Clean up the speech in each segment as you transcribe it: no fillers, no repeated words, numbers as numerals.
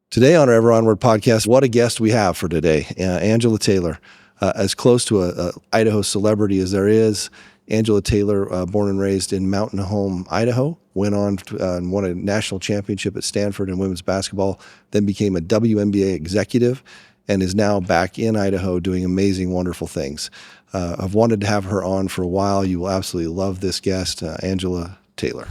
Today on our Ever Onward podcast, what a guest we have for today. Angela Taylor, as close to a Idaho celebrity as there is. Angela Taylor, born and raised in Mountain Home, Idaho, went on and won a national championship at Stanford in women's basketball, then became a WNBA executive, and is now back in Idaho doing amazing, wonderful things. I've wanted to have her on for a while. You will absolutely love this guest, Angela Taylor.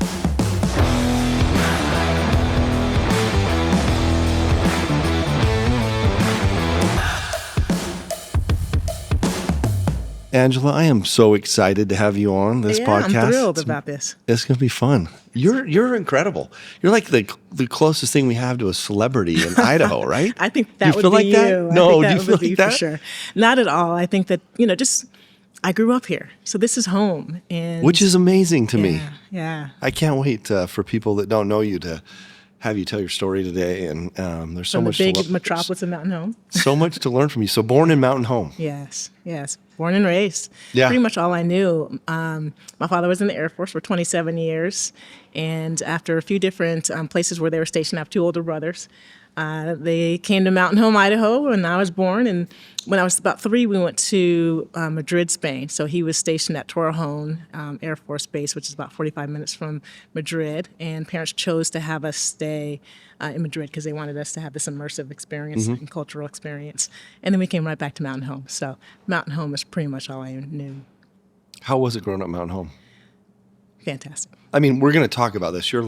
Angela, I am so excited to have you on this podcast. I'm thrilled about this. It's going to be fun. You're incredible. You're like the closest thing we have to a celebrity in Idaho, right? I think that would feel be like you. that? No, I think do you feel like that? for sure. Not at all. I think that, just I grew up here. So this is home. Which is amazing to me. Yeah. I can't wait for people that don't know you to have you tell your story today. And there's so much the big metropolis of Mountain Home. So much to learn from you. So born in Mountain Home. Yes. Born and raised. Yeah. Pretty much all I knew. My father was in the Air Force for 27 years. And after a few different places where they were stationed, I have two older brothers. They came to Mountain Home, Idaho, when I was born. And when I was about 3, we went to Madrid, Spain. So he was stationed at Torrejon Air Force Base, which is about 45 minutes from Madrid. And parents chose to have us stay in Madrid because they wanted us to have this immersive experience and cultural experience. And then we came right back to Mountain Home. So Mountain Home is pretty much all I knew. How was it growing up Mountain Home? Fantastic. I mean, we're going to talk about this. You're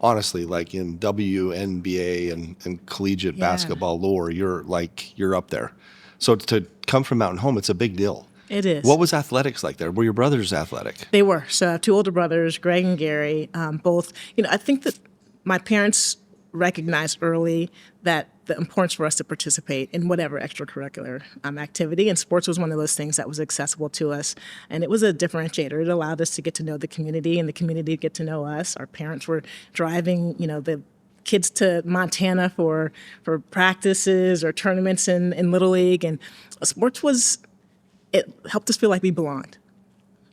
honestly, like in WNBA and collegiate basketball lore, you're up there. So to come from Mountain Home, it's a big deal. It is. What was athletics like there? Were your brothers athletic? They were. So I have two older brothers, Greg and Gary, both. I think that my parents recognized early that the importance for us to participate in whatever extracurricular activity, and sports was one of those things that was accessible to us, and it was a differentiator. It allowed us to get to know the community, and the community to get to know us. Our parents were driving, the kids to Montana for practices or tournaments in Little League, and sports it helped us feel like we belonged.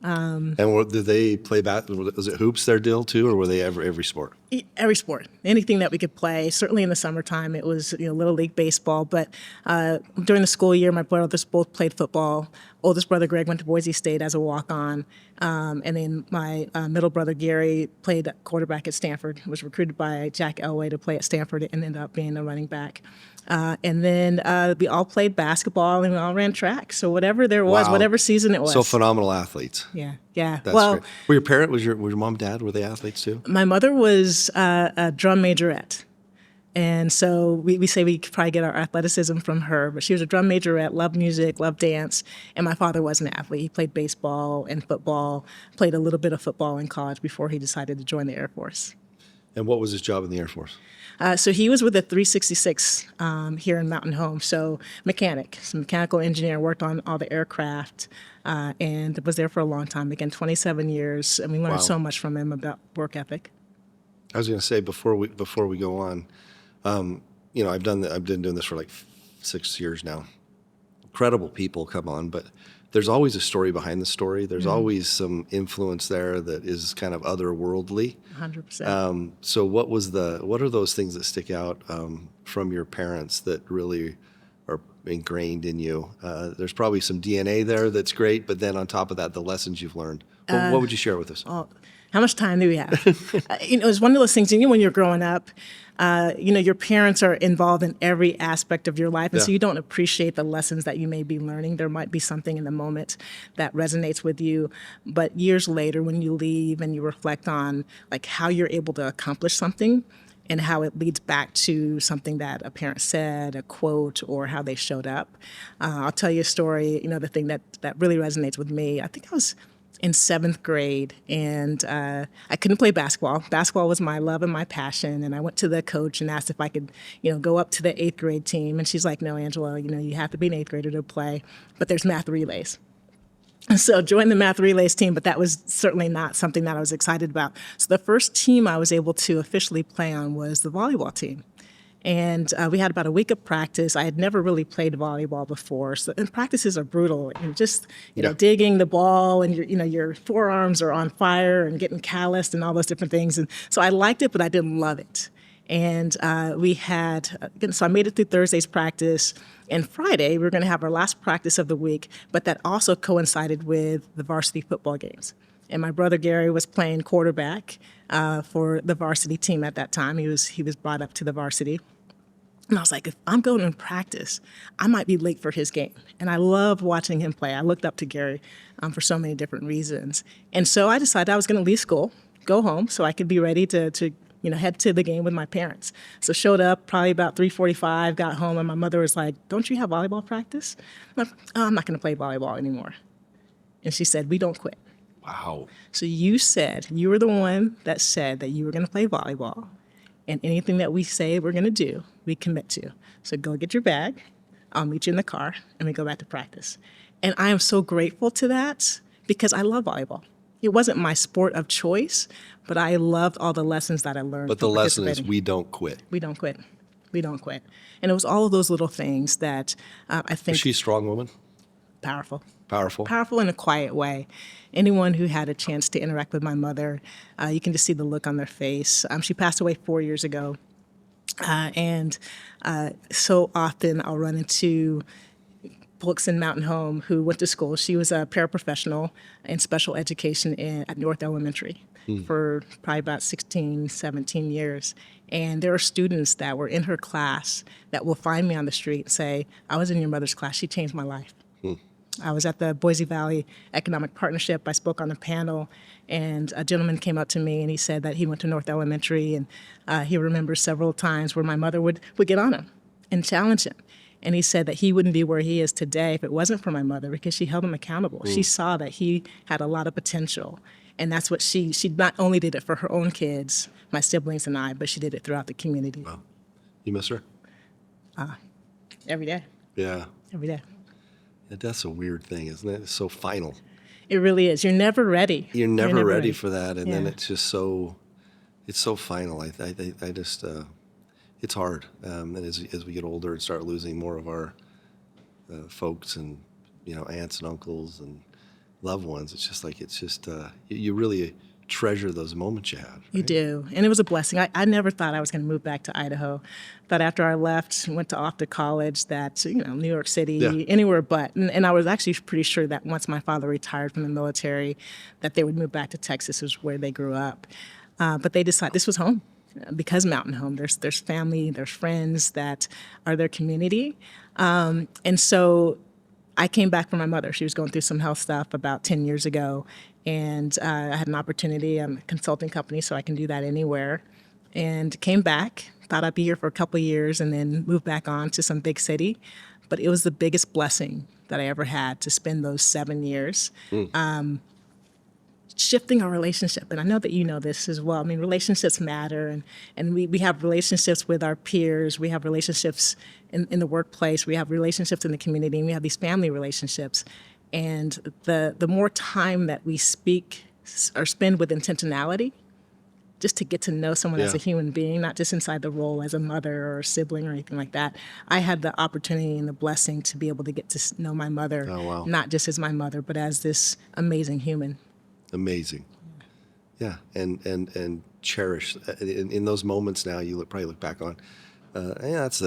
And did they play was it hoops their deal too, or were they every sport? Every sport, anything that we could play. Certainly in the summertime, it was Little League baseball. But during the school year, my brothers both played football. Oldest brother Greg went to Boise State as a walk-on, and then my middle brother Gary played quarterback at Stanford. Was recruited by Jack Elway to play at Stanford and ended up being a running back. And then we all played basketball and we all ran track. So whatever there was, whatever season it was. So phenomenal athletes. Yeah. That's great. Were your parents, was your mom and dad, were they athletes too? My mother was a drum majorette. And so we say we could probably get our athleticism from her, but she was a drum majorette, loved music, loved dance. And my father was an athlete. He played baseball and football, played a little bit of football in college before he decided to join the Air Force. And what was his job in the Air Force? So he was with the 366 here in Mountain Home. So mechanical engineer, worked on all the aircraft, and was there for a long time. Again, 27 years, and we learned so much from him about work ethic. I was going to say before we go on, I've been doing this for like 6 years now. Incredible people come on, but there's always a story behind the story. There's always some influence there that is kind of otherworldly. 100%. So what are those things that stick out from your parents that really are ingrained in you? There's probably some DNA there that's great, but then on top of that, the lessons you've learned. What would you share with us? How much time do we have? It's one of those things, when you're growing up, your parents are involved in every aspect of your life, and so you don't appreciate the lessons that you may be learning. There might be something in the moment that resonates with you, but years later when you leave and you reflect on how you're able to accomplish something and how it leads back to something that a parent said, a quote, or how they showed up. I'll tell you a story, the thing that really resonates with me. I think I was in 7th grade, and I couldn't play basketball. Basketball was my love and my passion, and I went to the coach and asked if I could, go up to the 8th grade team, and she's like, "No, Angela, you have to be an 8th grader to play, but there's math relays." And so joined the math relays team, but that was certainly not something that I was excited about. So the first team I was able to officially play on was the volleyball team. And we had about a week of practice. I had never really played volleyball before, and practices are brutal. And just digging the ball, and your forearms are on fire and getting calloused and all those different things. And so I liked it, but I didn't love it. And we had, so I made it through Thursday's practice. And Friday, we were going to have our last practice of the week, but that also coincided with the varsity football games. And my brother Gary was playing quarterback for the varsity team at that time. He was brought up to the varsity. And I was like, if I'm going to practice, I might be late for his game. And I loved watching him play. I looked up to Gary for so many different reasons. And so I decided I was going to leave school, go home, so I could be ready to head to the game with my parents. So showed up probably about 3:45, got home, and my mother was like, don't you have volleyball practice? I'm like, oh, I'm not going to play volleyball anymore. And she said, we don't quit. Wow. So you were the one that said that you were going to play volleyball. And anything that we say we're going to do, we commit to. So go get your bag. I'll meet you in the car, and we go back to practice. And I am so grateful to that because I love volleyball. It wasn't my sport of choice, but I loved all the lessons that I learned. But the lesson is we don't quit. We don't quit. We don't quit. And it was all of those little things that I think. Is she a strong woman? Powerful. Powerful? Powerful in a quiet way. Anyone who had a chance to interact with my mother, you can just see the look on their face. She passed away 4 years ago. And so often I'll run into folks in Mountain Home who went to school. She was a paraprofessional in special education at North Elementary for probably about 16, 17 years. And there are students that were in her class that will find me on the street and say, I was in your mother's class. She changed my life. I was at the Boise Valley Economic Partnership. I spoke on a panel, and a gentleman came up to me, and he said that he went to North Elementary, and he remembers several times where my mother would get on him and challenge him. And he said that he wouldn't be where he is today if it wasn't for my mother because she held him accountable. She saw that he had a lot of potential. And that's what she not only did it for her own kids, my siblings and I, but she did it throughout the community. Wow. You miss her? Every day. Yeah. Every day. Yeah, that's a weird thing, isn't it? It's so final. It really is. You're never ready. You're never ready for that. And then Yeah. it's just so final. I just, it's hard. And as we get older and start losing more of our folks and, aunts and uncles and loved ones, you really treasure those moments you have. Right? You do. And it was a blessing. I never thought I was going to move back to Idaho. Thought after I left, went off to college that, New York City, anywhere but. And I was actually pretty sure that once my father retired from the military, that they would move back to Texas, which is where they grew up. But they decided this was home. Because Mountain Home, there's family, there's friends that are their community. And so I came back from my mother. She was going through some health stuff about 10 years ago. And I had an opportunity. I'm a consulting company, so I can do that anywhere. And came back, thought I'd be here for a couple of years and then moved back on to some big city. But it was the biggest blessing that I ever had to spend those 7 years. Shifting our relationship. And I know that you know this as well. I mean, relationships matter. And we have relationships with our peers. We have relationships in the workplace. We have relationships in the community. And we have these family relationships. And the more time that we speak or spend with intentionality, just to get to know someone as a human being, not just inside the role as a mother or a sibling or anything like that. I had the opportunity and the blessing to be able to get to know my mother, not just as my mother, but as this amazing human. Amazing. Yeah. And cherish in those moments now you probably look back on, that's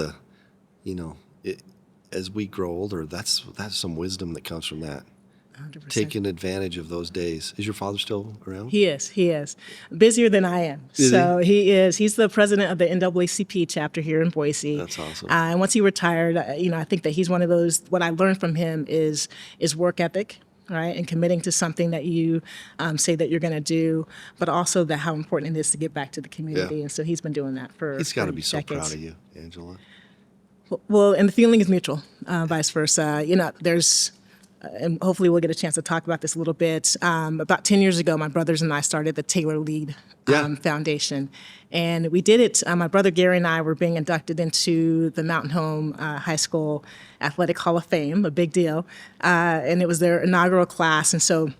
as we grow older, that's some wisdom that comes from that. 100%. Taking advantage of those days. Is your father still around? He is. Busier than I am. He is. He's the president of the NAACP chapter here in Boise. That's awesome. And once he retired, I think that he's one of those, what I learned from him is work ethic. Right, and committing to something that you say that you're going to do, but also how important it is to get back to the community. Yeah. And so he's been doing that for He's got to be decades. So proud of you, Angela. Well, and the feeling is mutual, vice versa. There's, and hopefully we'll get a chance to talk about this a little bit. About 10 years ago, my brothers and I started the Taylor Lead Foundation. And we did it, my brother Gary and I were being inducted into the Mountain Home High School Athletic Hall of Fame, a big deal. And it was their inaugural class. And so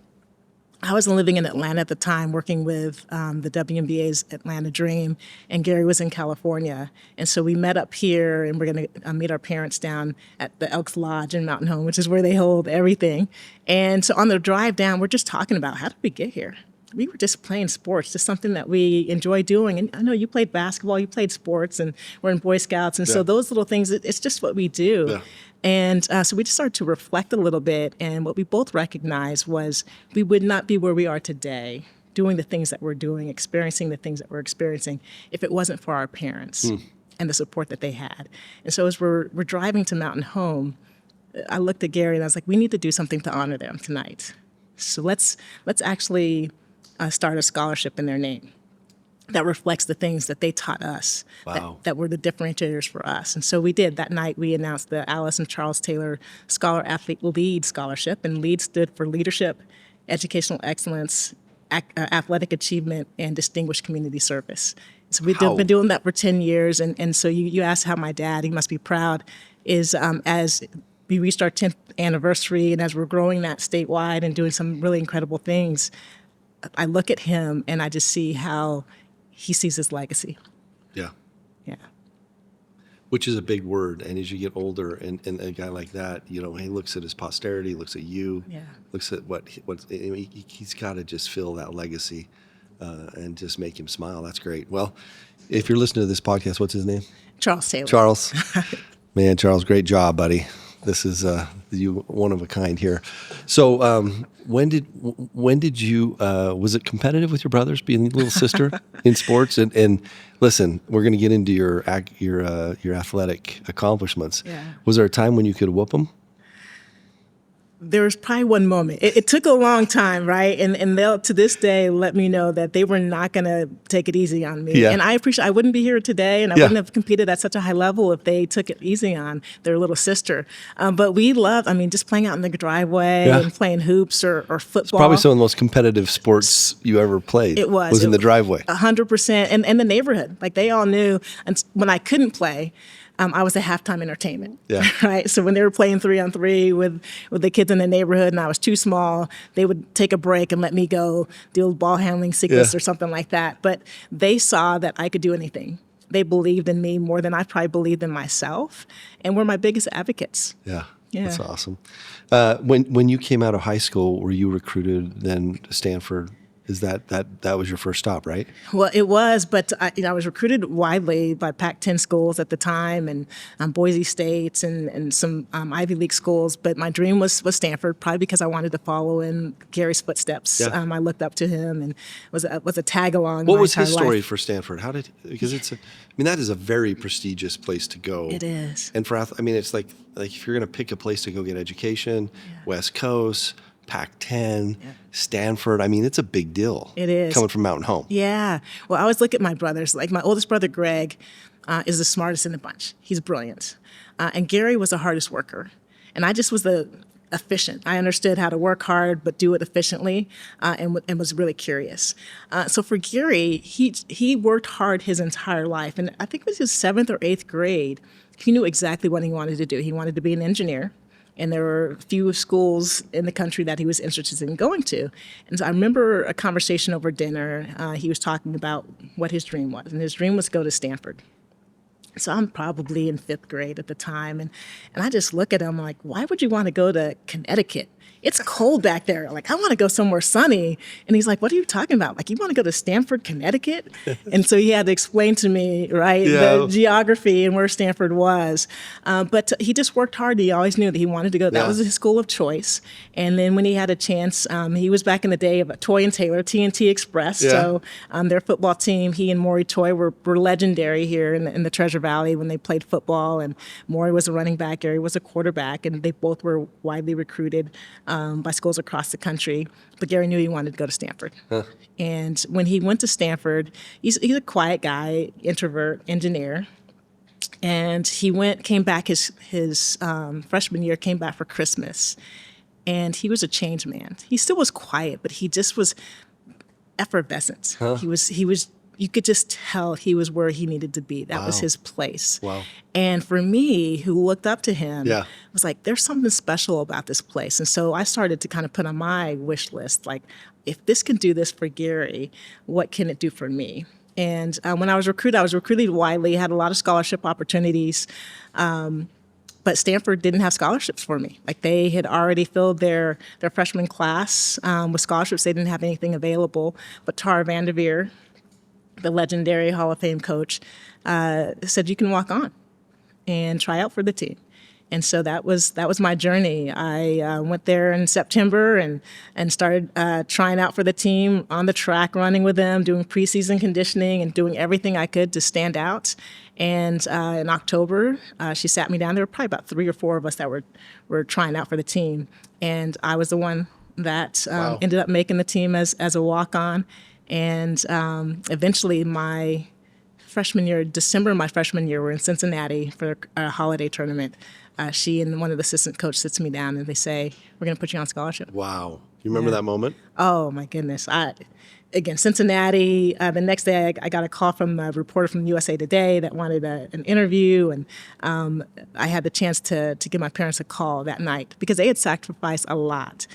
I was living in Atlanta at the time, working with the WNBA's Atlanta Dream, and Gary was in California. And so we met up here, and we're going to meet our parents down at the Elks Lodge in Mountain Home, which is where they hold everything. And so on the drive down, we're just talking about, how did we get here? we were just playing sports, just something that we enjoy doing. And I know you played basketball, you played sports, and we're in Boy Scouts. And so those little things, it's just what we do. Yeah. And so we just started to reflect a little bit. And what we both recognized was we would not be where we are today, doing the things that we're doing, experiencing the things that we're experiencing, if it wasn't for our parents and the support that they had. And so as we're driving to Mountain Home, I looked at Gary and I was like, we need to do something to honor them tonight. So let's actually start a scholarship in their name that reflects the things that they taught us, that were the differentiators for us. And so we did. That night, we announced the Alice and Charles Taylor Scholar Athlete LEAD Scholarship, and LEAD stood for Leadership, Educational Excellence, Athletic Achievement, and Distinguished Community Service. So we've been doing that for 10 years, and so you asked how my dad, he must be proud, is as we reached our 10th anniversary, and as we're growing that statewide and doing some really incredible things, I look at him and I just see how he sees his legacy. Yeah. Yeah. Which is a big word. And as you get older, and a guy like that, he looks at his posterity, looks at you, looks at what he's got to just fill that legacy and just make him smile. That's great. Well, if you're listening to this podcast, what's his name? Charles Taylor. Charles. Man, Charles, great job, buddy. This is you one of a kind here. So when did you was it competitive with your brothers, being the little sister in sports? And listen, we're going to get into your athletic accomplishments. Yeah. Was there a time when you could whoop them? There was probably one moment. It took a long time, right? And they'll, to this day, let me know that they were not going to take it easy on me. Yeah. And I appreciate, I wouldn't be here today, and I wouldn't have competed at such a high level if they took it easy on their little sister. But we loved, just playing out in the driveway and playing hoops or football. It's probably some of the most competitive sports you ever played. It was in the driveway. 100%. And the neighborhood. Like, they all knew. And when I couldn't play, I was a halftime entertainment, right? So when they were playing 3-on-3 with the kids in the neighborhood and I was too small, they would take a break and let me go do a ball handling sequence or something like that. But they saw that I could do anything. They believed in me more than I probably believed in myself, and were my biggest advocates. Yeah. That's awesome. When you came out of high school, were you recruited then to Stanford? Is that was your first stop, right? Well, it was, but I was recruited widely by Pac-10 schools at the time, and Boise State and some Ivy League schools. But my dream was Stanford, probably because I wanted to follow in Gary's footsteps. I looked up to him and was a tag along. What was his story for Stanford? Because that is a very prestigious place to go. It is. And it's like if you're going to pick a place to go get education, West Coast, Pac-10, Stanford. It's a big deal. It is. Coming from Mountain Home. Yeah. Well, I always look at my brothers. Like, my oldest brother, Greg, is the smartest in the bunch. He's brilliant. And Gary was the hardest worker. And I just was the efficient. I understood how to work hard, but do it efficiently, and was really curious. So for Gary, he worked hard his entire life. And I think it was his 7th or 8th grade, he knew exactly what he wanted to do. He wanted to be an engineer. And there were a few schools in the country that he was interested in going to. And so I remember a conversation over dinner. He was talking about what his dream was. And his dream was to go to Stanford. So I'm probably in 5th grade at the time. And I just look at him like, why would you want to go to Connecticut? It's cold back there. Like, I want to go somewhere sunny. And he's like, what are you talking about? Like, you want to go to Stanford, Connecticut? And so he had to explain to me, right, the geography and where Stanford was. But he just worked hard. He always knew that he wanted to go. That was his school of choice. And then when he had a chance, he was back in the day of Toy and Taylor, TNT Express. So their football team, he and Maury Toy were legendary here in the Treasure Valley when they played football. And Maury was a running back, Gary was a quarterback, and they both were widely recruited by schools across the country. But Gary knew he wanted to go to Stanford. And when he went to Stanford, he's a quiet guy, introvert, engineer. And he came back his freshman year, came back for Christmas. And he was a changed man. He still was quiet, but he just was effervescent. He was you could just tell he was where he needed to be. That was his place. Wow. And for me, who looked up to him, was like, there's something special about this place. And so I started to kind of put on my wish list, like, if this can do this for Gary, what can it do for me? And when I was recruited widely, had a lot of scholarship opportunities. But Stanford didn't have scholarships for me. Like they had already filled their freshman class with scholarships. They didn't have anything available. But Tara Vanderveer, the legendary Hall of Fame coach, said you can walk on and try out for the team. And so that was my journey. I went there in September and started trying out for the team, on the track, running with them, doing preseason conditioning and doing everything I could to stand out. And in October, she sat me down. There were probably about 3 or 4 of us that were trying out for the team. And I was the one that ended up making the team as a walk-on. And eventually my freshman year, December of my freshman year, we're in Cincinnati for a holiday tournament. She and one of the assistant coach sits me down and they say, we're going to put you on scholarship. Wow. You remember that moment? Oh, my goodness. Again, Cincinnati, the next day I got a call from a reporter from USA Today that wanted an interview. And I had the chance to give my parents a call that night because they had sacrificed a lot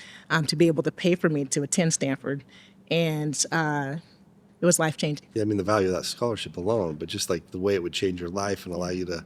to be able to pay for me to attend Stanford. And it was life-changing. Yeah, I mean, the value of that scholarship alone, but just like the way it would change your life and allow you to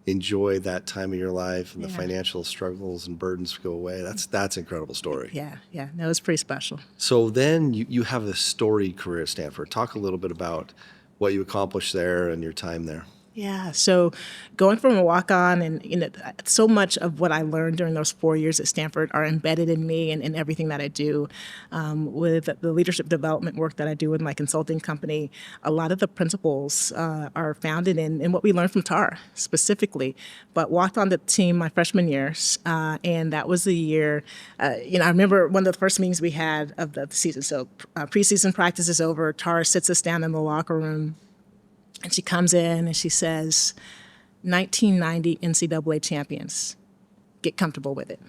enjoy that time of your life and the financial struggles and burdens go away. That's an incredible story. Yeah. That was pretty special. So then you have a storied career at Stanford. Talk a little bit about what you accomplished there and your time there. Yeah. So going from a walk-on and so much of what I learned during those 4 years at Stanford are embedded in me and in everything that I do. With the leadership development work that I do with my consulting company, a lot of the principles are founded in what we learned from TAR specifically. But walked on the team my freshman year, and that was the year, I remember one of the first meetings we had of the season. So preseason practice is over. TAR sits us down in the locker room. And she comes in and she says, 1990 NCAA champions, get comfortable with it.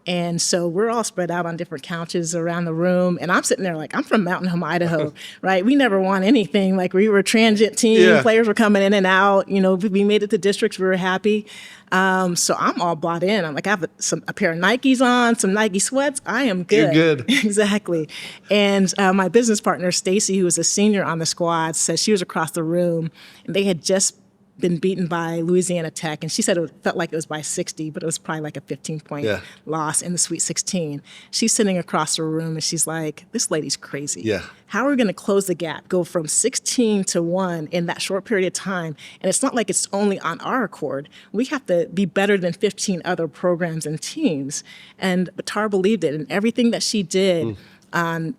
And so we're all spread out on different couches around the room. And I'm sitting there like, I'm from Mountain Home, Idaho, right? We never won anything. Like we were a transient team. Players were coming in and out. We made it to districts. We were happy. So I'm all bought in. I'm like, I have a pair of Nikes on, some Nike sweats. I am good. You're good. Exactly. And my business partner, Stacy, who was a senior on the squad, says she was across the room and they had just been beaten by Louisiana Tech, and she said it felt like it was by 60, but it was probably like a 15-point loss in the Sweet 16. She's sitting across the room, and she's like, this lady's crazy. Yeah. How are we going to close the gap, go from 16 to 1 in that short period of time? And it's not like it's only on our accord. We have to be better than 15 other programs and teams. And Tara believed it, and everything that she did on,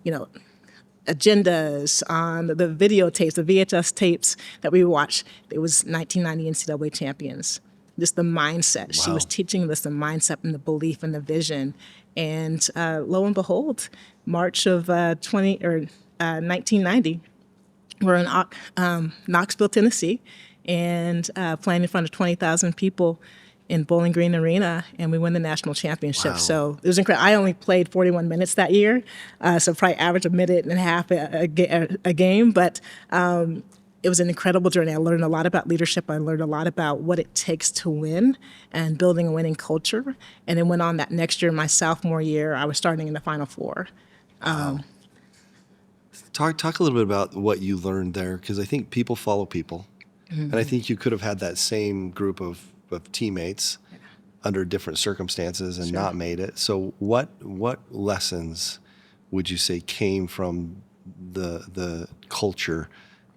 agendas, on the videotapes, the VHS tapes that we watched. It was 1990 NCAA champions. Just the mindset. Wow. She was teaching us the mindset and the belief and the vision. And lo and behold, March of 1990, we're in Knoxville, Tennessee, and playing in front of 20,000 people in Bowling Green Arena, and we won the national championship. Wow. So it was incredible. I only played 41 minutes that year, so probably average a minute and a half a game, but it was an incredible journey. I learned a lot about leadership. I learned a lot about what it takes to win and building a winning culture. And then went on that next year, my sophomore year, I was starting in the Final Four. Wow. Talk a little bit about what you learned there, because I think people follow people. Mm-hmm. And I think you could have had that same group of teammates under different circumstances and not made it. So what lessons would you say came from the culture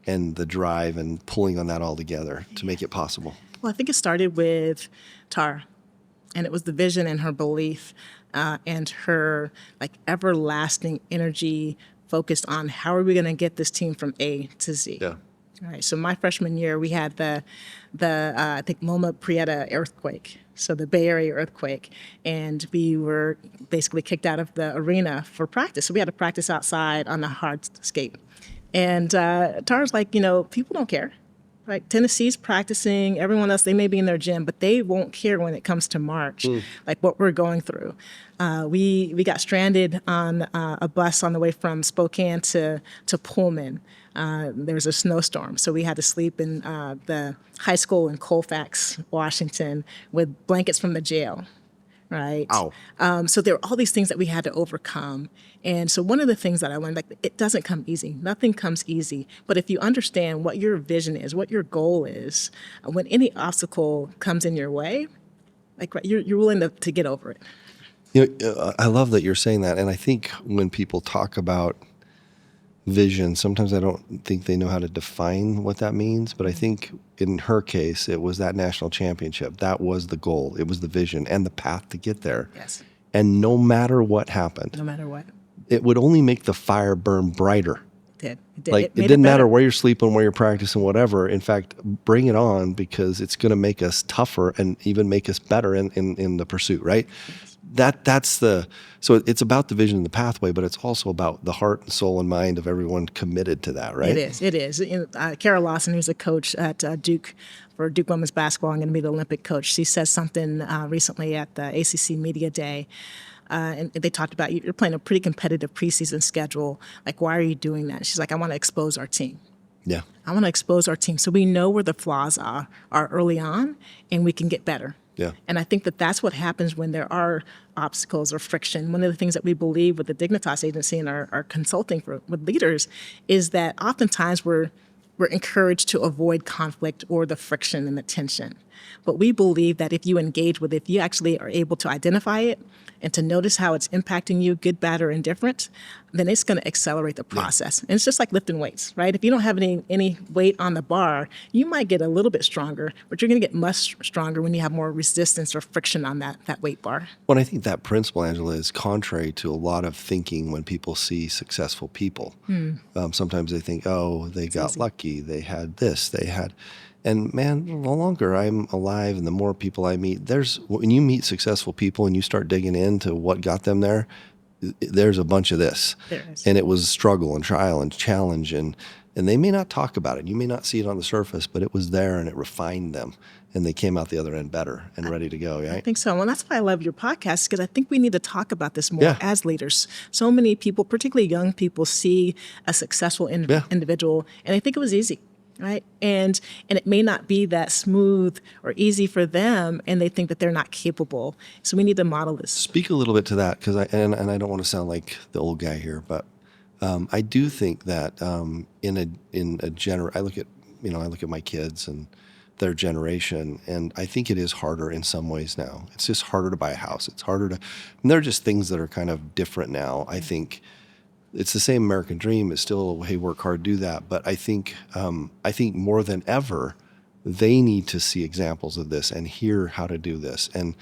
and the drive and pulling on that all together to make it possible? Well, I think it started with Tara, and it was the vision and her belief and her everlasting energy focused on how are we going to get this team from A to Z. Yeah. All right. So my freshman year, we had the I think Loma Prieta earthquake, so the Bay Area earthquake, and we were basically kicked out of the arena for practice. So we had to practice outside on the hardscape. And Tara's like, people don't care. Right? Tennessee's practicing, everyone else, they may be in their gym, but they won't care when it comes to March, like what we're going through. We got stranded on a bus on the way from Spokane to Pullman. There was a snowstorm, so we had to sleep in the high school in Colfax, Washington, with blankets from the jail. Right. Ow. So there were all these things that we had to overcome. And so one of the things that I learned, it doesn't come easy. Nothing comes easy. But if you understand what your vision is, what your goal is, when any obstacle comes in your way, Like, right, you're willing to get over it. I love that you're saying that. And I think when people talk about vision, sometimes I don't think they know how to define what that means. But I think in her case, it was that national championship. That was the goal. It was the vision and the path to get there. Yes. And no matter what happened, No matter what. it would only make the fire burn brighter. It did. Like, it made didn't matter better. where you're sleeping, where you're practicing, whatever. In fact, bring it on, because it's going to make us tougher and even make us better in the pursuit, right? So it's about the vision and the pathway, but it's also about the heart and soul and mind of everyone committed to that, right? It is. Carol Lawson, who's a coach at Duke for Duke women's basketball, and going to be the Olympic coach, she said something recently at the ACC Media Day. And they talked about, you're playing a pretty competitive preseason schedule. Like, why are you doing that? She's like, I want to expose our team. Yeah. I want to expose our team so we know where the flaws are early on, and we can get better. Yeah. And I think that that's what happens when there are obstacles or friction. One of the things that we believe with the Dignitas Agency and our consulting with leaders is that oftentimes we're encouraged to avoid conflict or the friction and the tension. But we believe that if you engage with it, if you actually are able to identify it and to notice how it's impacting you, good, bad, or indifferent, then it's going to accelerate the process. And it's just like lifting weights, right? If you don't have any weight on the bar, you might get a little bit stronger, but you're going to get much stronger when you have more resistance or friction on that weight bar. Well, I think that principle, Angela, is contrary to a lot of thinking when people see successful people. Sometimes they think, oh, they got lucky, they had this, they had... And man, the longer I'm alive and the more people I meet, when you meet successful people and you start digging into what got them there, there's a bunch of this. There is. And it was struggle and trial and challenge, and they may not talk about it. You may not see it on the surface, but it was there and it refined them. And they came out the other end better and ready to go, right? I think so. Well, that's why I love your podcast, because I think we need to talk about this more as leaders. So many people, particularly young people, see a successful individual and they think it was easy. Right. And it may not be that smooth or easy for them, and they think that they're not capable. So we need to model this. Speak a little bit to that, because I don't want to sound like the old guy here, but I do think that I look at my kids and their generation, and I think it is harder in some ways now. It's just harder to buy a house. It's harder to, and there are just things that are kind of different now. I think it's the same American dream. It's still, hey, work hard, do that. But I think more than ever, they need to see examples of this and hear how to do this and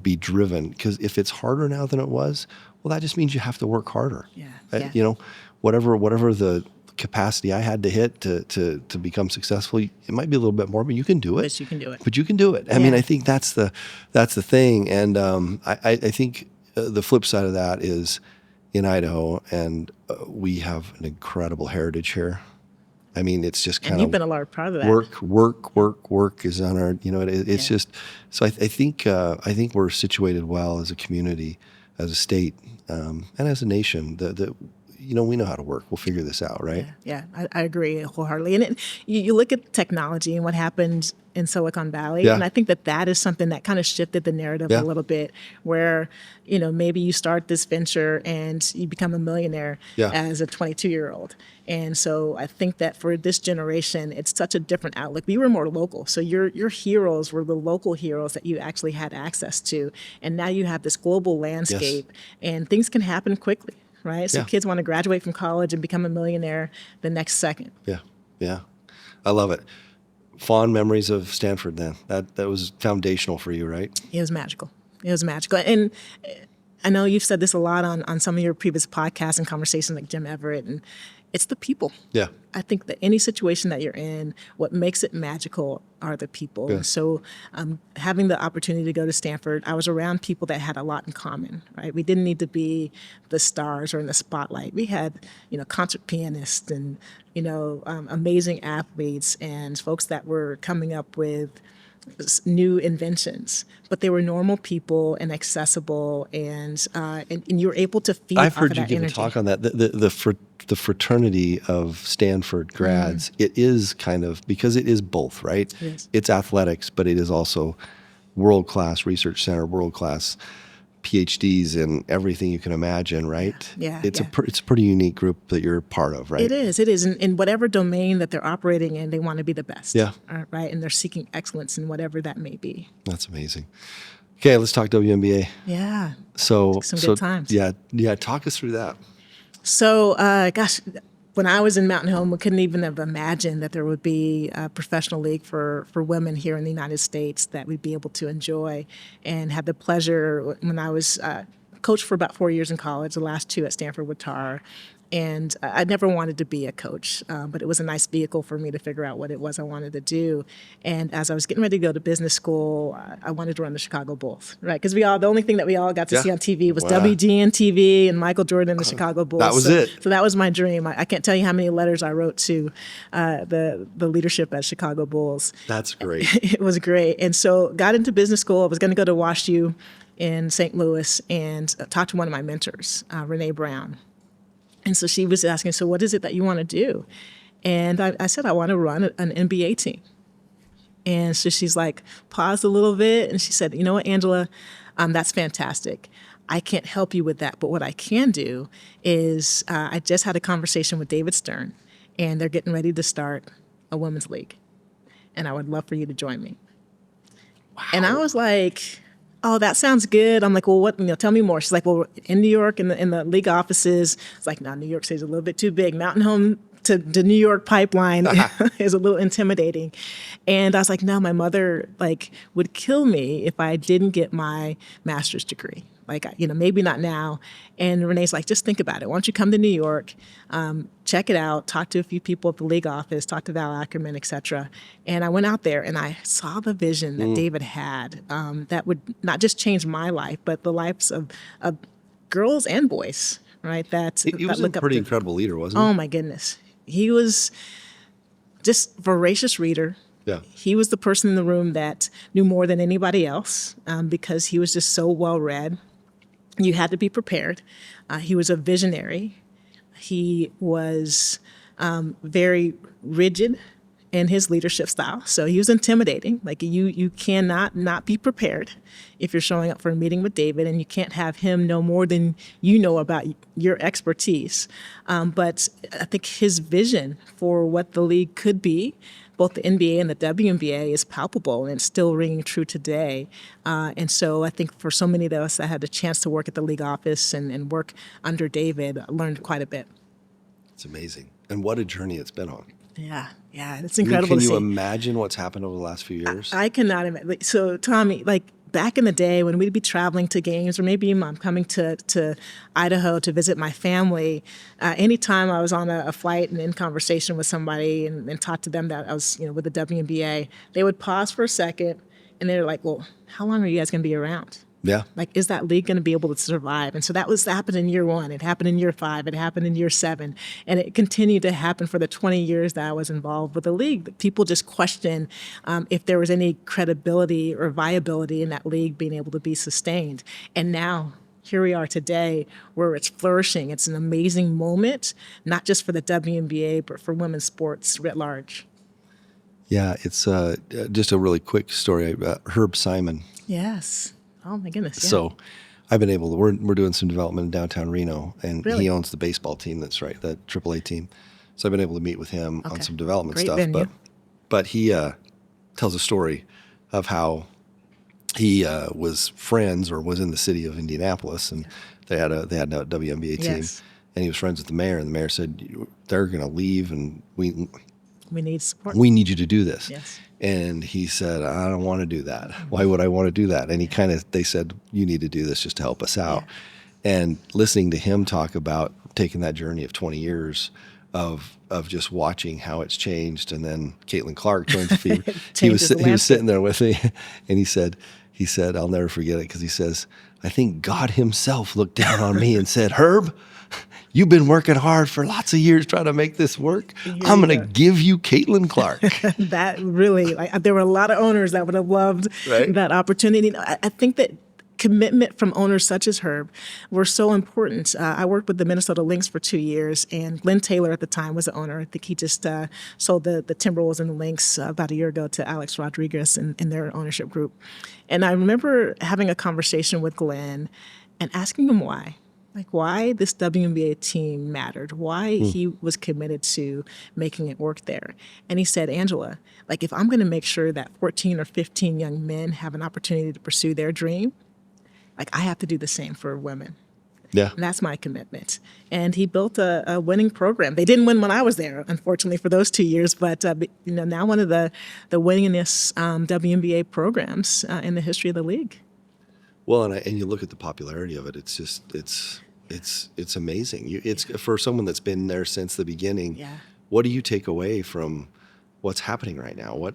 be driven. Because if it's harder now than it was, well, that just means you have to work harder. Yeah. Whatever the capacity I had to hit to become successful, it might be a little bit more, but you can do it. Yes, you can do it. But you can do it. I mean, I think that's the thing. And I think the flip side of that is, in Idaho, and we have an incredible heritage here. I mean, it's just kind of... And you've been a large part of that. Work is on our... it's just... So I think we're situated well as a community, as a state, and as a nation. We know how to work. We'll figure this out, right? Yeah, I agree wholeheartedly. And you look at technology and what happened in Silicon Valley, and I think that is something that kind of shifted the narrative a little bit, where, maybe you start this venture and you become a millionaire as a 22-year-old. And so I think that for this generation, it's such a different outlook. We were more local. So your heroes were the local heroes that you actually had access to. And now you have this global landscape, and things can happen quickly. Right? So kids want to graduate from college and become a millionaire the next second. Yeah. I love it. Fond memories of Stanford then. That was foundational for you, right? It was magical. And I know you've said this a lot on some of your previous podcasts and conversations, like Jim Everett, and it's the people. Yeah. I think that any situation that you're in, what makes it magical are the people. Yeah. So having the opportunity to go to Stanford, I was around people that had a lot in common, right? We didn't need to be the stars or in the spotlight. We had, concert pianists and, amazing athletes and folks that were coming up with new inventions, but they were normal people and accessible, and you were able to feed I've off heard of you that give energy. a talk on that. The fraternity of Stanford grads, it is kind of, because it is both, right? Yes. It's athletics, but it is also world-class research center, world-class PhDs in everything you can imagine, right? Yeah. It's a pretty unique group that you're part of, right? It is. In whatever domain that they're operating in, they want to be the best. Yeah. Right? And they're seeking excellence in whatever that may be. That's amazing. Okay, let's talk WNBA. Yeah. So, Some good times. Yeah. Talk us through that. So, gosh, when I was in Mountain Home, we couldn't even have imagined that there would be a professional league for women here in the United States that we'd be able to enjoy, and had the pleasure when I was coached for about 4 years in college, the last 2 at Stanford with Tar. And I never wanted to be a coach, but it was a nice vehicle for me to figure out what it was I wanted to do. And as I was getting ready to go to business school, I wanted to run the Chicago Bulls, right? Because the only thing that we all got to see on TV was Wow. WGN TV and Michael Jordan and the Chicago Bulls. That was it. So that was my dream. I can't tell you how many letters I wrote to the leadership at Chicago Bulls. That's great. It was great. And so got into business school. I was going to go to WashU in St. Louis and talk to one of my mentors, Renee Brown. And so she was asking, so what is it that you want to do? And I said, I want to run an NBA team. And so she's like, paused a little bit. And she said, you know what, Angela, that's fantastic. I can't help you with that. But what I can do is I just had a conversation with David Stern, and they're getting ready to start a women's league. And I would love for you to join me. Wow. And I was like, oh, that sounds good. I'm like, well, what? Tell me more. She's like, well, in New York, in the league offices. It's like, no, New York City's a little bit too big. Mountain Home to the New York pipeline is a little intimidating. And I was like, no, my mother would kill me if I didn't get my master's degree. Maybe not now. And Renee's like, just think about it. Why don't you come to New York, check it out, talk to a few people at the league office, talk to Val Ackerman, et cetera. And I went out there and I saw the vision that David had that would not just change my life, but the lives of girls and boys, right? He was a pretty incredible leader, wasn't he? Oh, my goodness. He was just voracious reader. Yeah. He was the person in the room that knew more than anybody else because he was just so well read. You had to be prepared. He was a visionary. He was very rigid in his leadership style. So he was intimidating. You cannot not be prepared if you're showing up for a meeting with David, and you can't have him know more than you know about your expertise. But I think his vision for what the league could be, both the NBA and the WNBA, is palpable, and it's still ringing true today. And so I think for so many of us that had the chance to work at the league office and work under David, I learned quite a bit. It's amazing. And what a journey it's been on. Yeah, it's incredible Can to see. you imagine what's happened over the last few years? I cannot imagine. So, Tommy, back in the day when we'd be traveling to games, or maybe I'm coming to Idaho to visit my family, anytime I was on a flight and in conversation with somebody and talked to them that I was with the WNBA, they would pause for a second and they're like, well, how long are you guys going to be around? Yeah. Is that league going to be able to survive? And so that happened in year 1. It happened in year 5. It happened in year 7. And it continued to happen for the 20 years that I was involved with the league. People just questioned if there was any credibility or viability in that league being able to be sustained. And now, here we are today where it's flourishing. It's an amazing moment, not just for the WNBA, but for women's sports writ large. Yeah, it's just a really quick story about Herb Simon. Yes. Oh, my goodness. Yeah. So I've been able to, we're doing some development in downtown Reno, and Really? he owns the baseball team. That's right, the AAA team. So I've been able to meet with him on some development Great stuff. venue. But he tells a story of how he was friends or was in the city of Indianapolis, and they had a WNBA team. Yes. And he was friends with the mayor, and the mayor said, they're going to leave, and we need support. We need you to do this. Yes. And he said, I don't want to do that. Why would I want to do that? And they said, you need to do this just to help us out. Yeah. And listening to him talk about taking that journey of 20 years of just watching how it's changed. And then Caitlin Clark joins the feed. he was sitting there with me, and he said, I'll never forget it, because he says, I think God himself looked down on me and said, Herb, you've been working hard for lots of years trying to make this work. I'm going to give you Caitlin Clark. That really, there were a lot of owners that would have loved that opportunity. I think that commitment from owners such as Herb were so important. I worked with the Minnesota Lynx for 2 years, and Glenn Taylor at the time was the owner. I think he just sold the Timberwolves and the Lynx about a year ago to Alex Rodriguez in their ownership group. And I remember having a conversation with Glenn and asking him why. like why this WNBA team mattered, why he was committed to making it work there. And he said, Angela, like if I'm going to make sure that 14 or 15 young men have an opportunity to pursue their dream, like I have to do the same for women. Yeah. And that's my commitment. And he built a winning program. They didn't win when I was there, unfortunately, for those 2 years. But now one of the winningest WNBA programs in the history of the league. Well, and you look at the popularity of it. It's just it's amazing. It's for someone that's been there since the beginning. Yeah. What do you take away from what's happening right now?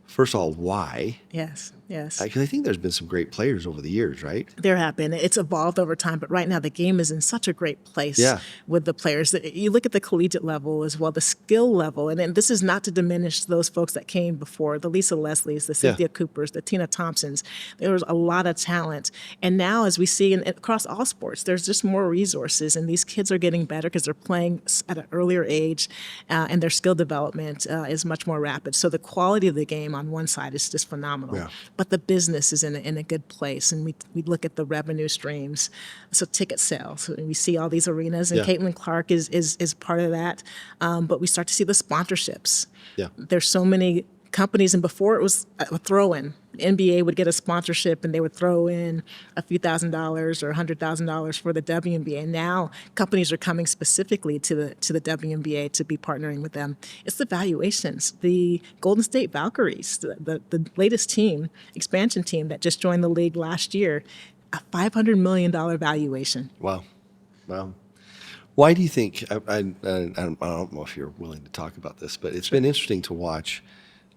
First of all, why? Yes. Because I think there's been some great players over the years, right? There have been. It's evolved over time, but right now the game is in such a great place with the players. You look at the collegiate level as well, the skill level, and this is not to diminish those folks that came before, the Lisa Leslies, the Cynthia Coopers, the Tina Thompsons. There was a lot of talent. And now as we see across all sports, there's just more resources, and these kids are getting better because they're playing at an earlier age, and their skill development is much more rapid. So the quality of the game on one side is just phenomenal. Yeah. But the business is in a good place, and we look at the revenue streams, so ticket sales. We see all these arenas, and Caitlin Clark is part of that. But we start to see the sponsorships. Yeah. There's so many companies, and before it was a throw-in. The NBA would get a sponsorship, and they would throw in a few $1,000s or $100,000 for the WNBA. Now companies are coming specifically to the WNBA to be partnering with them. It's the valuations. The Golden State Valkyries, the latest team, expansion team that just joined the league last year, a $500 million valuation. Wow. Why do you think? I don't know if you're willing to talk about this, but it's been interesting to watch.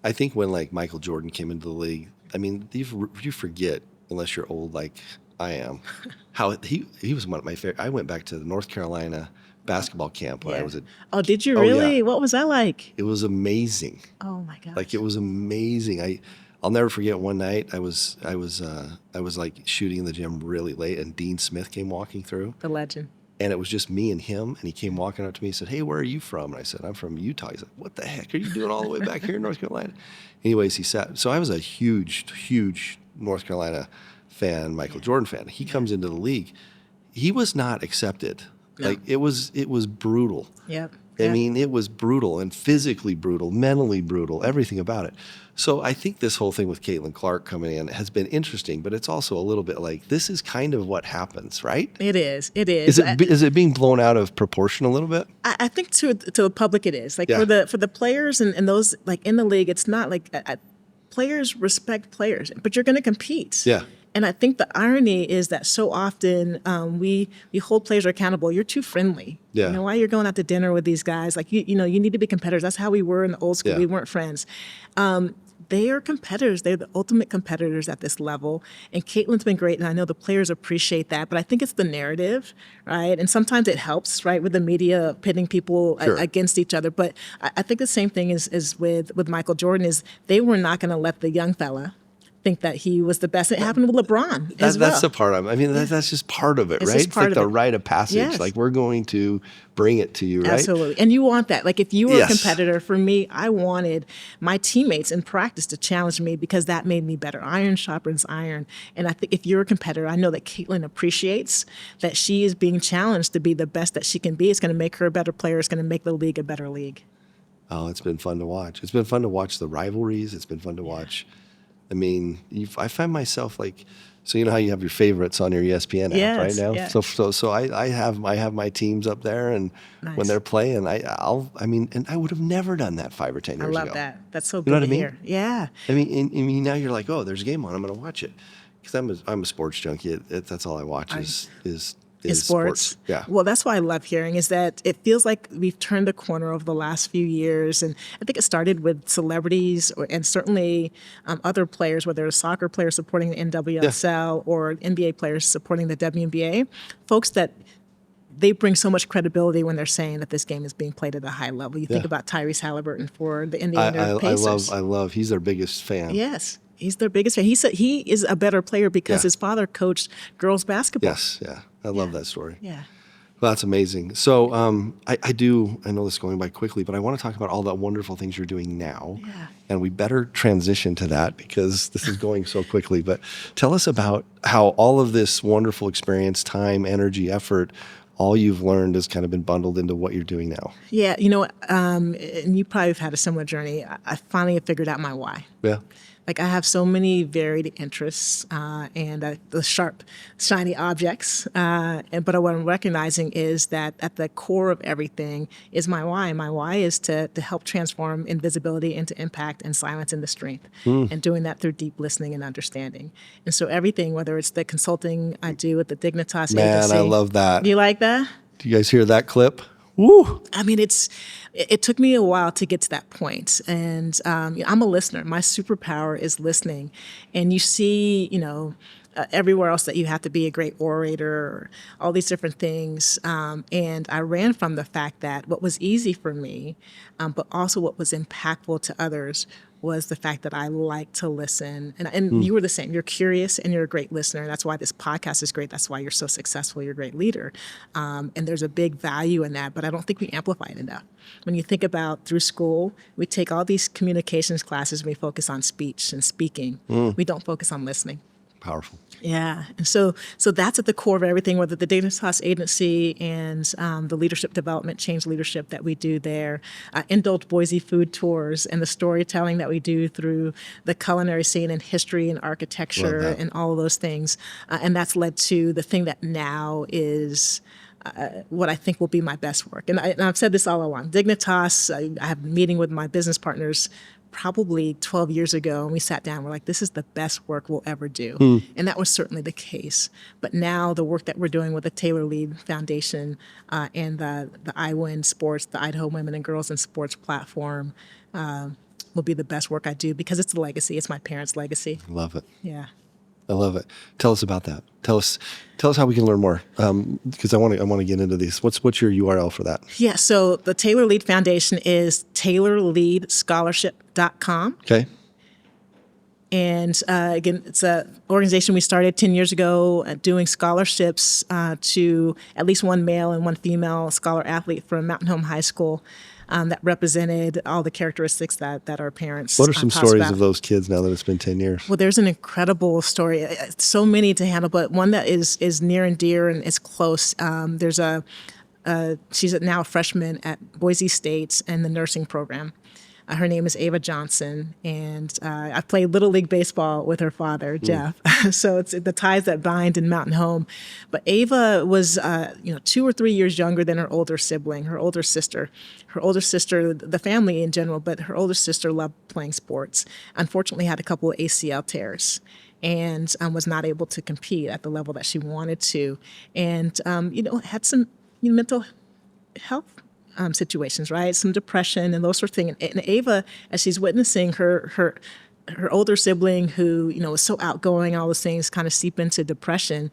I think when like Michael Jordan came into the league, I mean, you forget, unless you're old like I am, how he was one of my favorite. I went back to the North Carolina basketball camp when I was at. Oh, did you really? Yeah. What was that like? It was amazing. Oh my gosh. Like it was amazing. I'll never forget one night I was like shooting in the gym really late, and Dean Smith came walking through. The legend. And it was just me and him, and he came walking up to me and said, "Hey, where are you from?" And I said, "I'm from Utah." He's like, "What the heck are you doing all the way back here in North Carolina?" Anyways, he sat. So I was a huge North Carolina fan, Michael Jordan fan. He comes into the league. He was not accepted. No. Like it was brutal. Yep. I mean, it was brutal and physically brutal, mentally brutal, everything about it. So I think this whole thing with Caitlin Clark coming in has been interesting, but it's also a little bit like this is kind of what happens, right? It is. Is it being blown out of proportion a little bit? I think to the public it is. Like for the players and those like in the league, it's not like players respect players, but you're going to compete. Yeah. And I think the irony is that so often we hold players accountable. You're too friendly. Yeah. You know, why you're going out to dinner with these guys? Like, you need to be competitors. That's how we were in the old school. Yeah. We weren't friends. They are competitors. They're the ultimate competitors at this level. And Caitlin's been great, and I know the players appreciate that. But I think it's the narrative, right? And sometimes it helps, right, with the media pitting people against each other. But I think the same thing is with Michael Jordan is they were not going to let the young fella think that he was the best. It happened with LeBron as well. That's the part of it. I mean, that's just part of it, It's right? just part it's like of the it. rite of passage. Yes. Like we're going to bring it to you, right? Absolutely. And you want that. Like if you were Yes. a competitor, for me, I wanted my teammates in practice to challenge me because that made me better. Iron sharpens iron. And I think if you're a competitor, I know that Caitlin appreciates that she is being challenged to be the best that she can be. It's going to make her a better player. It's going to make the league a better league. Oh, it's been fun to watch. It's been fun to watch the rivalries. It's been fun to watch. I mean, I find myself like, so you know how you have your favorites on your ESPN app right now. Yeah. So I have my teams up there, and when they're playing, and I would have never done that 5 or 10 years ago. I love that. That's so good know what to I mean? hear. Yeah. I mean, now you're like, oh, there's a game on, I'm going to watch it, because I'm a sports junkie. That's all I watch is sports. Yeah. Well, that's what I love hearing is that it feels like we've turned the corner over the last few years. And I think it started with celebrities and certainly other players, whether it's soccer players supporting the NWSL or NBA players supporting the WNBA, folks that they bring so much credibility when they're saying that this game is being played at a high level. You think about Tyrese Halliburton for the Indiana Pacers. I love. He's their biggest fan. Yes. He's their biggest fan. He said he is a better player because his father coached girls basketball. Yes, yeah. I love that story. Yeah. That's amazing. So I know this is going by quickly, but I want to talk about all the wonderful things you're doing now. Yeah. And we better transition to that because this is going so quickly. But tell us about how all of this wonderful experience, time, energy, effort, all you've learned has kind of been bundled into what you're doing now. Yeah, and you probably have had a similar journey. I finally have figured out my why. Yeah. Like I have so many varied interests and the sharp, shiny objects. But what I'm recognizing is that at the core of everything is my why. My why is to help transform invisibility into impact and silence into strength. And doing that through deep listening and understanding. And so everything, whether it's the consulting I do with the Dignitas Man, agency. I love that. Do you like that? Do you guys hear that clip? Woo! I mean, it took me a while to get to that point. And I'm a listener. My superpower is listening. And you see, everywhere else that you have to be a great orator, or all these different things. And I ran from the fact that what was easy for me, but also what was impactful to others, was the fact that I like to listen. And you were the same. You're curious and you're a great listener. And that's why this podcast is great. That's why you're so successful. You're a great leader. And there's a big value in that, but I don't think we amplify it enough. When you think about through school, we take all these communications classes and we focus on speech and speaking. We don't focus on listening. Powerful. Yeah. And so that's at the core of everything, whether the Dignitas agency and the leadership development, change leadership that we do there, indulge Boise food tours and the storytelling that we do through the culinary scene and history and architecture and all of those things. And that's led to the thing that now is what I think will be my best work. And I've said this all along. Dignitas, I have a meeting with my business partners probably 12 years ago, and we sat down, we're like, this is the best work we'll ever do. And that was certainly the case. But now the work that we're doing with the Taylor Lead Foundation and the iWin Sports, the Idaho Women and Girls in Sports platform will be the best work I do because it's a legacy. It's my parents' legacy. Love it. Yeah. I love it. Tell us about that. Tell us how we can learn more. Because I want to get into these. What's your URL for that? Yeah. So the Taylor Lead Foundation is TaylorLeadScholarship.com. Okay. And again, it's an organization we started 10 years ago doing scholarships to at least one male and one female scholar athlete from Mountain Home High School. That represented all the characteristics that our parents. What are some stories about. of those kids now that it's been 10 years? Well, there's an incredible story. So many to handle, but one that is near and dear and is close. There's she's now a freshman at Boise State in the nursing program. Her name is Ava Johnson, and I played Little League Baseball with her father, Jeff. So it's the ties that bind in Mountain Home. But Ava was, 2 or 3 years younger than her older sibling, her older sister. Her older sister, the family in general, but her older sister loved playing sports. Unfortunately, had a couple of ACL tears and was not able to compete at the level that she wanted to, and had some mental health situations, right? Some depression and those sort of things. And Ava, as she's witnessing her older sibling who, was so outgoing, all those things kind of seep into depression,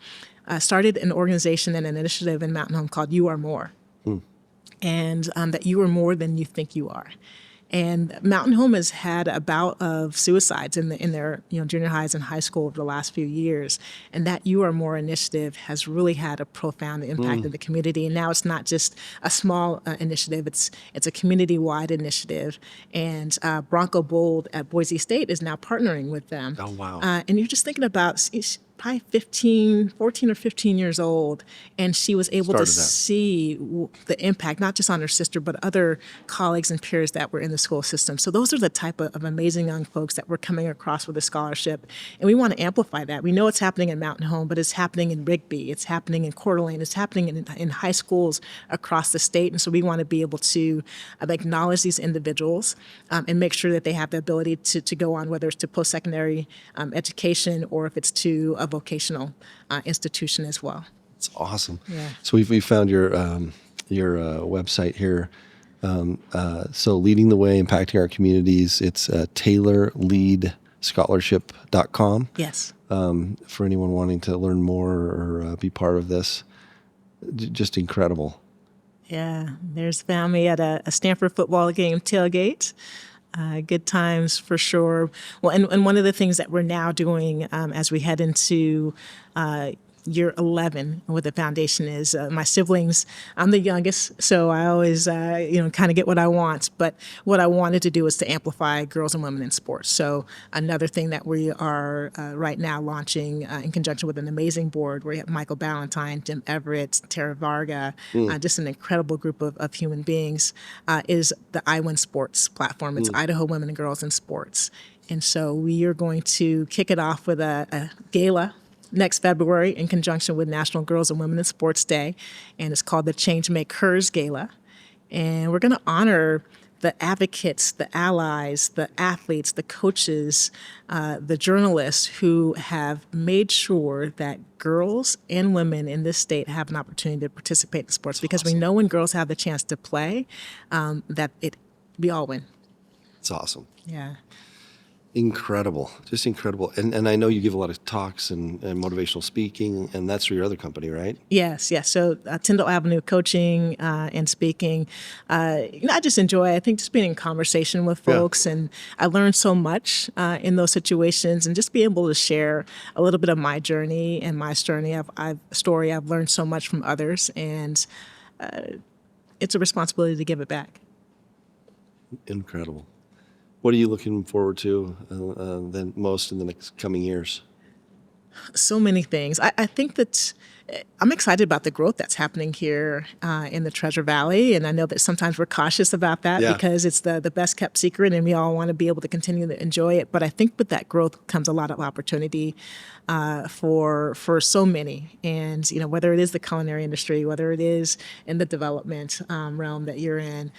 started an organization and an initiative in Mountain Home called You Are More. And that you are more than you think you are. And Mountain Home has had a bout of suicides in their junior highs and high school over the last few years. And that You Are More initiative has really had a profound impact in the community. And now it's not just a small initiative; it's a community-wide initiative. And Bronco Bold at Boise State is now partnering with them. Oh wow! And you're just thinking about. Probably 14 or 15 years old, and she was able to see the impact, not just on her sister, but other colleagues and peers that were in the school system. So those are the type of amazing young folks that we're coming across with a scholarship, and we want to amplify that. We know it's happening in Mountain Home, but it's happening in Rigby, it's happening in Coeur d'Alene, it's happening in high schools across the state, and so we want to be able to acknowledge these individuals and make sure that they have the ability to go on, whether it's to post-secondary education or if it's to a vocational institution as well. It's awesome. Yeah. So we found your website here. So leading the way, impacting our communities. It's TaylorLeadScholarship.com. Yes. For anyone wanting to learn more or be part of this, just incredible. Yeah. There's family at a Stanford football game tailgate. Good times for sure. Well, and one of the things that we're now doing as we head into year 11 what the foundation is. My siblings, I'm the youngest, so I always, kind of get what I want. But what I wanted to do is to amplify girls and women in sports. So another thing that we are right now launching in conjunction with an amazing board where you have Michael Ballantyne, Jim Everett, Tara Varga, just an incredible group of human beings, is the I Win Sports platform. It's Idaho Women and Girls in Sports. And so we are going to kick it off with a gala next February in conjunction with National Girls and Women in Sports Day. And it's called the Changemakers Gala. And we're going to honor the advocates, the allies, the athletes, the coaches, the journalists who have made sure that girls and women in this state have an opportunity to participate in sports. Because we know when girls have the chance to play, we all win. It's awesome. Yeah. Incredible, just incredible. And I know you give a lot of talks and motivational speaking, and that's for your other company, right? Yes. So Tyndall Avenue coaching and speaking. I just enjoy, I think, just being in conversation with folks. Yeah. And I learned so much in those situations, and just be able to share a little bit of my journey and my story. I've learned so much from others, and it's a responsibility to give it back. Incredible. What are you looking forward to then most in the next coming years? So many things. I think that I'm excited about the growth that's happening here in the Treasure Valley. And I know that sometimes we're cautious about that because it's the best kept secret and we all want to be able to continue to enjoy it. But I think with that growth comes a lot of opportunity for so many. And, whether it is the culinary industry, whether it is in the development realm that you're in,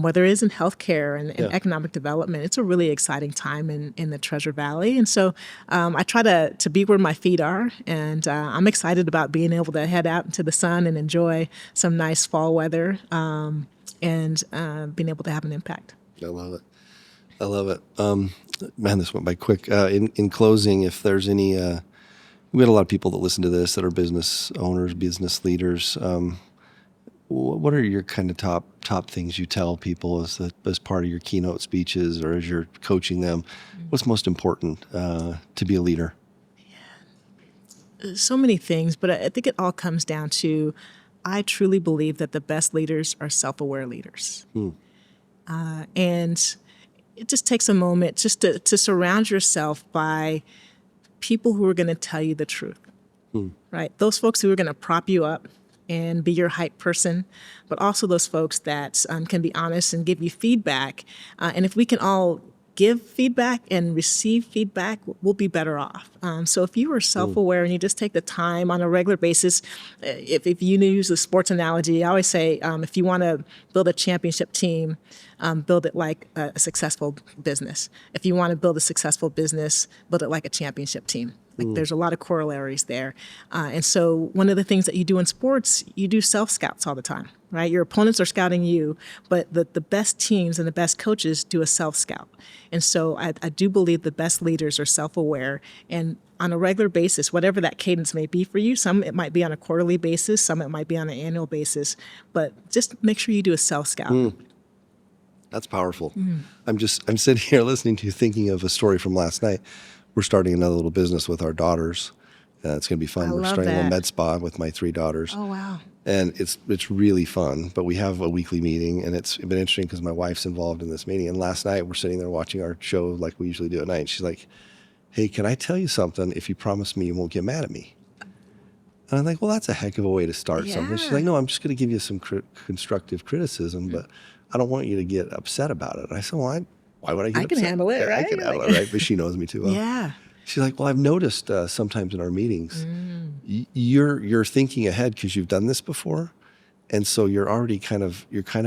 whether it is in healthcare and economic development, it's a really exciting time in the Treasure Valley. And so I try to be where my feet are. And I'm excited about being able to head out into the sun and enjoy some nice fall weather and being able to have an impact. I love it. Man, this went by quick. In closing, if there's any, we had a lot of people that listen to this that are business owners, business leaders. What are your kind of top things you tell people as part of your keynote speeches or as you're coaching them? What's most important to be a leader? So many things, but I think it all comes down to, I truly believe that the best leaders are self-aware leaders. And it just takes a moment just to surround yourself by people who are going to tell you the truth, right? Those folks who are going to prop you up and be your hype person, but also those folks that can be honest and give you feedback. And if we can all give feedback and receive feedback, we'll be better off. So if you are self-aware and you just take the time on a regular basis, if you use the sports analogy, I always say, if you want to build a championship team, build it like a successful business. If you want to build a successful business, build it like a championship team. There's a lot of corollaries there. And so one of the things that you do in sports, you do self-scouts all the time, right? Your opponents are scouting you, but the best teams and the best coaches do a self-scout. And so I do believe the best leaders are self-aware, and on a regular basis, whatever that cadence may be for you, some it might be on a quarterly basis, some it might be on an annual basis, but just make sure you do a self-scout. That's powerful. I'm sitting here listening to you, thinking of a story from last night. We're starting another little business with our daughters. It's going to be fun. We're starting a little med spa with my 3 daughters. Oh, wow. And it's really fun, but we have a weekly meeting, and it's been interesting because my wife's involved in this meeting. And last night we're sitting there watching our show like we usually do at night. And she's like, "Hey, can I tell you something if you promise me you won't get mad at me?" And I'm like, "Well, that's a heck of a way to start something." She's like, "No, I'm just going to give you some constructive criticism, but I don't want you to get upset about it." And I said, "Well, why would I get upset? I can handle it, right? I can handle it, right?" But she knows me too well. Yeah. She's like, "Well, I've noticed sometimes in our meetings, you're thinking ahead because you've done this before, and so you're already kind of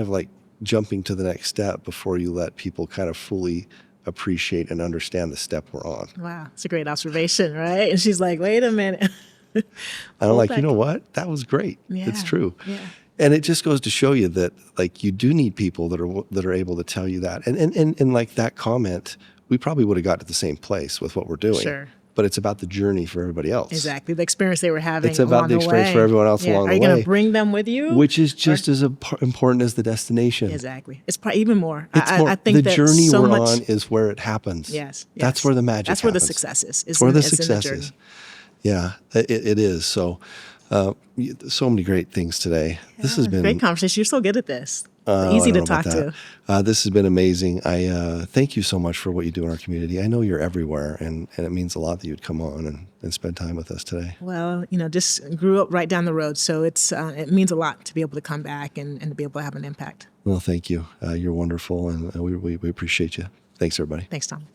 like jumping to the next step before you let people kind of fully appreciate and understand the step we're on." Wow, it's a great observation, right? And she's like, "Wait a minute." I'm like, "You know what? That was great. Yeah. It's true." Yeah. And it just goes to show you that like you do need people that are able to tell you that. And like that comment, we probably would have got to the same place with what we're doing. Sure. But it's about the journey for everybody else. Exactly. The experience they were having. It's about the experience for everyone else along the way. Are you going to bring them with you? Which is just as important as the destination. Exactly. It's probably even more. I think the journey we're on is where it happens. Yes. That's where the magic happens. That's where the success is. It's where the success is. Yeah, it is. So, so many great things today. This has been Great conversation. You're so good at this. I Easy don't to know about talk that. to. This has been amazing. I thank you so much for what you do in our community. I know you're everywhere, and it means a lot that you'd come on and spend time with us today. Well, just grew up right down the road, so it means a lot to be able to come back and to be able to have an impact. Well, thank you. You're wonderful, and we appreciate you. Thanks, everybody. Thanks, Tom.